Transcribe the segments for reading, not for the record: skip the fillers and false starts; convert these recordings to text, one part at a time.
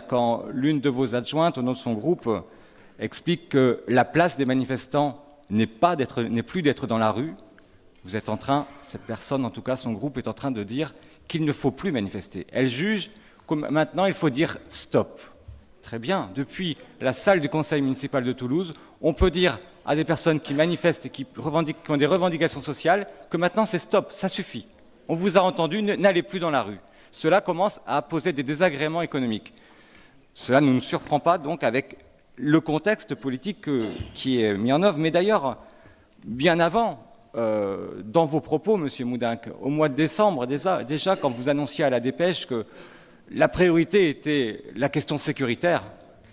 quand l'une de vos adjointes, au nom de son groupe, explique que la place des manifestants n'est plus d'être dans la rue. Vous êtes en train, cette personne, en tout cas son groupe, est en train de dire qu'il ne faut plus manifester. Elle juge que maintenant il faut dire stop. Très bien, depuis la salle du conseil municipal de Toulouse, on peut dire à des personnes qui manifestent et qui ont des revendications sociales que maintenant c'est stop, ça suffit. On vous a entendu, n'allez plus dans la rue. Cela commence à poser des désagréments économiques. Cela ne nous surprend pas donc avec le contexte politique qui est mis en œuvre. Mais d'ailleurs, bien avant, dans vos propos, Monsieur Moudenc, au mois de décembre, déjà quand vous annonciez à la Dépêche que la priorité était la question sécuritaire,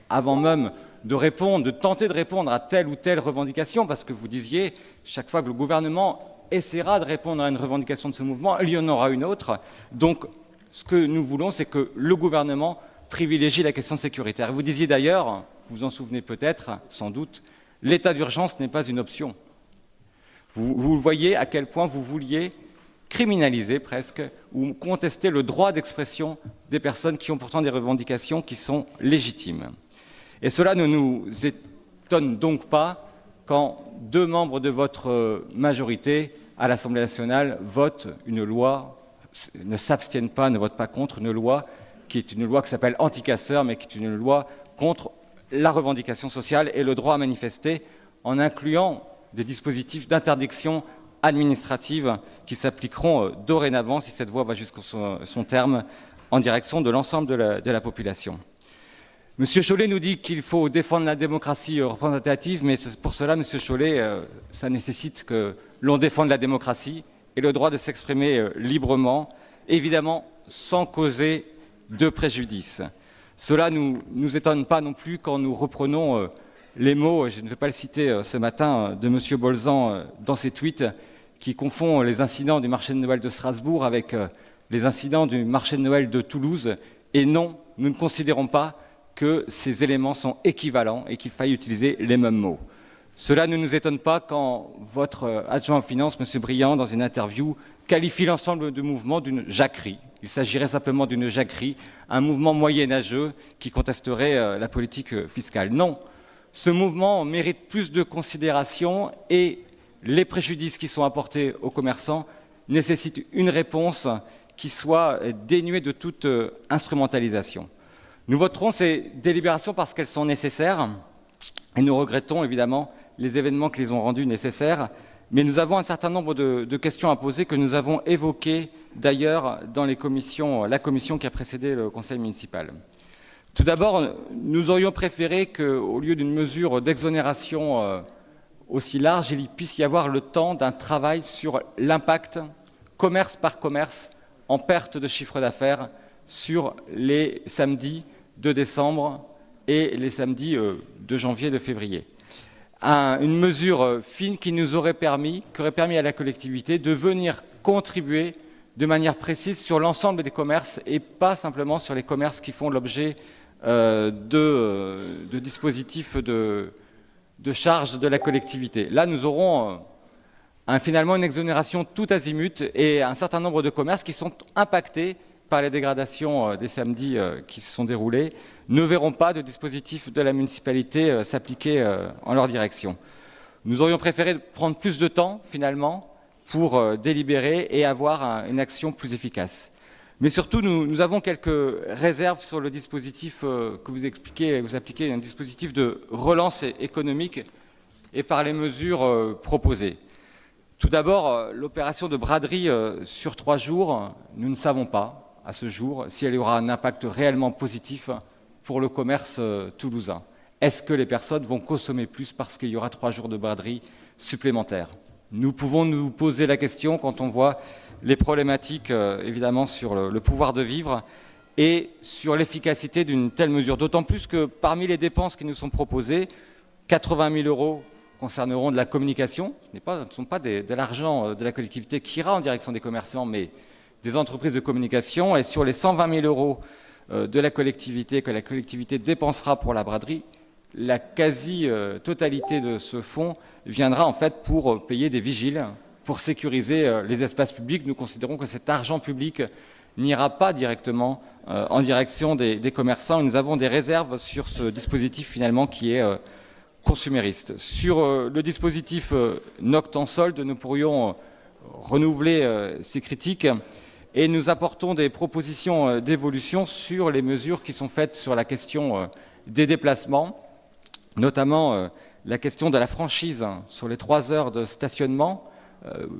avant même de tenter de répondre à telle ou telle revendication, parce que vous disiez, chaque fois que le gouvernement essaiera de répondre à une revendication de ce mouvement, il y en aura une autre. Donc, ce que nous voulons, c'est que le gouvernement privilégie la question sécuritaire. Vous disiez d'ailleurs, vous vous en souvenez peut-être, sans doute, l'état d'urgence n'est pas une option. Vous voyez à quel point vous vouliez criminaliser presque ou contester le droit d'expression des personnes qui ont pourtant des revendications qui sont légitimes. Et cela ne nous étonne donc pas quand 2 membres de votre majorité à l'Assemblée nationale votent une loi, ne s'abstiennent pas, ne votent pas contre une loi qui est une loi qui s'appelle anti-casseurs, mais qui est une loi contre la revendication sociale et le droit à manifester, en incluant des dispositifs d'interdiction administrative qui s'appliqueront dorénavant, si cette voie va jusqu'à son terme, en direction de l'ensemble de la population. Monsieur Chollet nous dit qu'il faut défendre la démocratie représentative, mais pour cela, Monsieur Chollet, ça nécessite que l'on défende la démocratie et le droit de s'exprimer librement, évidemment sans causer de préjudice. Cela ne nous étonne pas non plus quand nous reprenons les mots, je ne vais pas le citer ce matin, de M. Bolzan dans ses tweets, qui confond les incidents du marché de Noël de Strasbourg avec les incidents du marché de Noël de Toulouse. Et non, nous ne considérons pas que ces éléments sont équivalents et qu'il faille utiliser les mêmes mots. Cela ne nous étonne pas quand votre adjoint aux finances, M. Briand, dans une interview, qualifie l'ensemble du mouvement d'une jacquerie. Il s'agirait simplement d'une jacquerie, un mouvement moyenâgeux qui contesterait la politique fiscale. Non, ce mouvement mérite plus de considération et les préjudices qui sont apportés aux commerçants nécessitent une réponse qui soit dénuée de toute instrumentalisation. Nous voterons ces délibérations parce qu'elles sont nécessaires et nous regrettons évidemment les événements qui les ont rendues nécessaires, mais nous avons un certain nombre de questions à poser que nous avons évoquées d'ailleurs dans la commission qui a précédé le conseil municipal. Tout d'abord, nous aurions préféré qu'au lieu d'une mesure d'exonération aussi large, il puisse y avoir le temps d'un travail sur l'impact, commerce par commerce, en perte de chiffre d'affaires sur les samedis de décembre et les samedis de janvier et de février. Une mesure fine qui aurait permis à la collectivité de venir contribuer de manière précise sur l'ensemble des commerces et pas simplement sur les commerces qui font l'objet de dispositifs de charge de la collectivité. Là, nous aurons finalement une exonération tout azimut et un certain nombre de commerces qui sont impactés par les dégradations des samedis qui se sont déroulés ne verront pas de dispositif de la municipalité s'appliquer en leur direction. Nous aurions préféré prendre plus de temps, finalement, pour délibérer et avoir une action plus efficace. Mais surtout, nous avons quelques réserves sur le dispositif que vous appliquez, un dispositif de relance économique et par les mesures proposées. Tout d'abord, l'opération de braderie sur 3 jours, nous ne savons pas, à ce jour, si elle aura un impact réellement positif pour le commerce toulousain. Est-ce que les personnes vont consommer plus parce qu'il y aura 3 jours de braderie supplémentaires? Nous pouvons nous poser la question quand on voit les problématiques, évidemment, sur le pouvoir de vivre et sur l'efficacité d'une telle mesure. D'autant plus que parmi les dépenses qui nous sont proposées, 80 000 € concerneront de la communication. Ce ne sont pas de l'argent de la collectivité qui ira en direction des commerçants, mais des entreprises de communication. Et sur les 120 000 € de la collectivité que la collectivité dépensera pour la braderie, la quasi-totalité de ce fonds viendra en fait pour payer des vigiles, pour sécuriser les espaces publics. Nous considérons que cet argent public n'ira pas directement en direction des commerçants. Nous avons des réserves sur ce dispositif finalement qui est consumériste. Sur le dispositif Nocte en solde, nous pourrions renouveler ces critiques et nous apportons des propositions d'évolution sur les mesures qui sont faites sur la question des déplacements, notamment la question de la franchise sur les 3 heures de stationnement.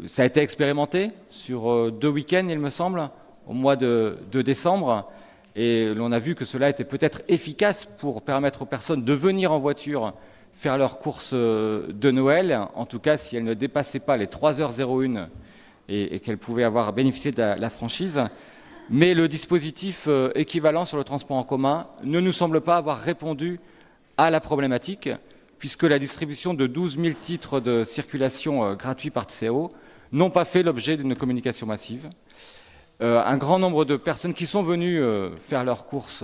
Ça a été expérimenté sur 2 week-ends, il me semble, au mois de décembre, et l'on a vu que cela était peut-être efficace pour permettre aux personnes de venir en voiture faire leurs courses de Noël, en tout cas si elles ne dépassaient pas les 3h01 et qu'elles pouvaient avoir bénéficié de la franchise. Mais le dispositif équivalent sur le transport en commun ne nous semble pas avoir répondu à la problématique, puisque la distribution de 12 000 titres de circulation gratuits par TCO n'ont pas fait l'objet d'une communication massive. Un grand nombre de personnes qui sont venues faire leurs courses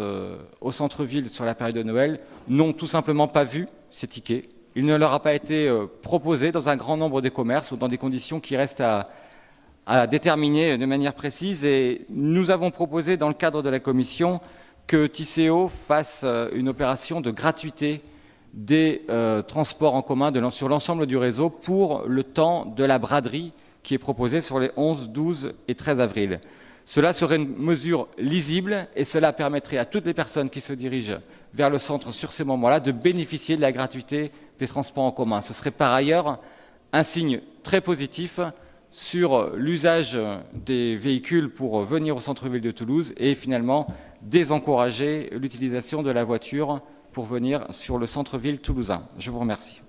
au centre-ville sur la période de Noël n'ont tout simplement pas vu ces tickets. Il ne leur a pas été proposé dans un grand nombre de commerces ou dans des conditions qui restent à déterminer de manière précise. Et nous avons proposé dans le cadre de la commission que TCO fasse une opération de gratuité des transports en commun sur l'ensemble du réseau pour le temps de la braderie qui est proposée sur les 11, 12 et 13 avril. Cela serait une mesure lisible et cela permettrait à toutes les personnes qui se dirigent vers le centre sur ces moments-là de bénéficier de la gratuité des transports en commun. Ce serait par ailleurs un signe très positif sur l'usage des véhicules pour venir au centre-ville de Toulouse et finalement désencourager l'utilisation de la voiture pour venir sur le centre-ville toulousain. Je vous remercie.